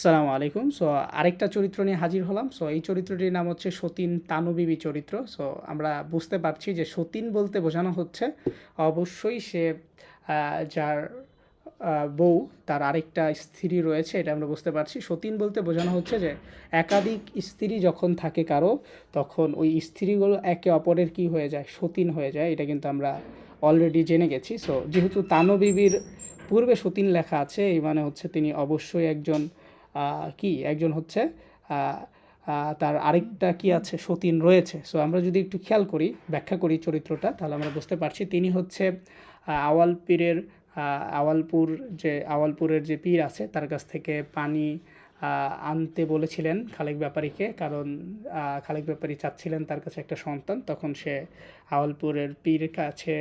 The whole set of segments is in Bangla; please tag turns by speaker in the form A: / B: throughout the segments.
A: আসসালামু আলাইকুম। আরেকটা চরিত্র নিয়ে হাজির হলাম। এই চরিত্রটির নাম হচ্ছে সতীন তানু বিবি চরিত্র। আমরা বুঝতে পারছি যে সতীন বলতে বোঝানো হচ্ছে অবশ্যই সে আ যার বউ তার আরেকটা স্ত্রী রয়েছে, এটা আমরা বুঝতে পারছি। সতীন বলতে বোঝানো হচ্ছে যে একাধিক স্ত্রী যখন থাকে কারো, তখন ওই স্ত্রীগুলো একে অপরের কি হয়ে যায়? সতীন হয়ে যায়। এটা কিন্তু আমরা অলরেডি জেনে গেছি। যেহেতু তানু বিবির পূর্বে সতীন লেখা আছে, এই মানে হচ্ছে তিনি অবশ্যই একজন একজন হচ্ছে আ আ তার আরেকটা কি আছে? সতীন রয়েছে। আমরা যদি একটু খেয়াল করি, ব্যাখ্যা করি চরিত্রটা, তাহলে আমরা বুঝতে পারছি তিনি হচ্ছে আওয়াল পীরের আ আওয়ালপুরের যে পীর আছে তার কাছ থেকে পানি আনতে বলেছিলেন খালেক ব্যাপারীকে। কারণ খালেক ব্যাপারী চাচ্ছিলেন তার কাছে একটা সন্তান। তখন সে আওয়ালপুরের পীরের কাছে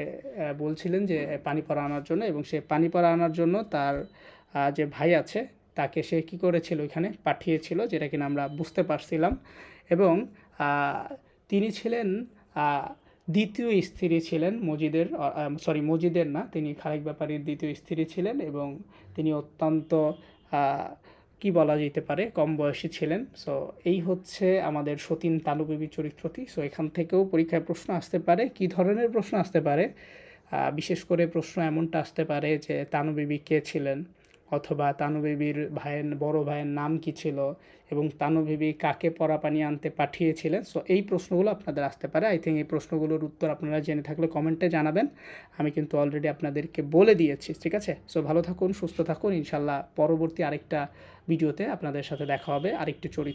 A: বলছিলেন যে পানি পড়া আনার জন্য, এবং সে পানি পড়া আনার জন্য তার যে ভাই আছে তাকে সে কী করেছিল, ওইখানে পাঠিয়েছিল, যেটা কিনা আমরা বুঝতে পারছিলাম। এবং তিনি ছিলেন দ্বিতীয় স্ত্রী ছিলেন মজিদের, মজিদের না, তিনি খালেক ব্যাপারীর দ্বিতীয় স্ত্রী ছিলেন, এবং তিনি অত্যন্ত কি বলা যেতে পারে কম বয়সী ছিলেন। এই হচ্ছে আমাদের সতীন তানু বিবি চরিত্রটি। এখান থেকেও পরীক্ষায় প্রশ্ন আসতে পারে। কি ধরনের প্রশ্ন আসতে পারে? বিশেষ করে প্রশ্ন এমনটা আসতে পারে যে তানু বিবি কে ছিলেন, অথবা তানু বিবির বড় ভাইয়ের নাম কী ছিল, এবং তানু বিবি কাকে পরা পানি আনতে পাঠিয়েছিলেন। এই প্রশ্নগুলো আপনাদের আসতে পারে। আই থিঙ্ক এই প্রশ্নগুলোর উত্তর আপনারা জেনে থাকলে কমেন্টে জানাবেন। আমি কিন্তু অলরেডি আপনাদেরকে বলে দিয়েছি, ঠিক আছে? ভালো থাকুন, সুস্থ থাকুন। ইনশাল্লাহ পরবর্তী আরেকটা ভিডিওতে আপনাদের সাথে দেখা হবে আরেকটি চরিত্র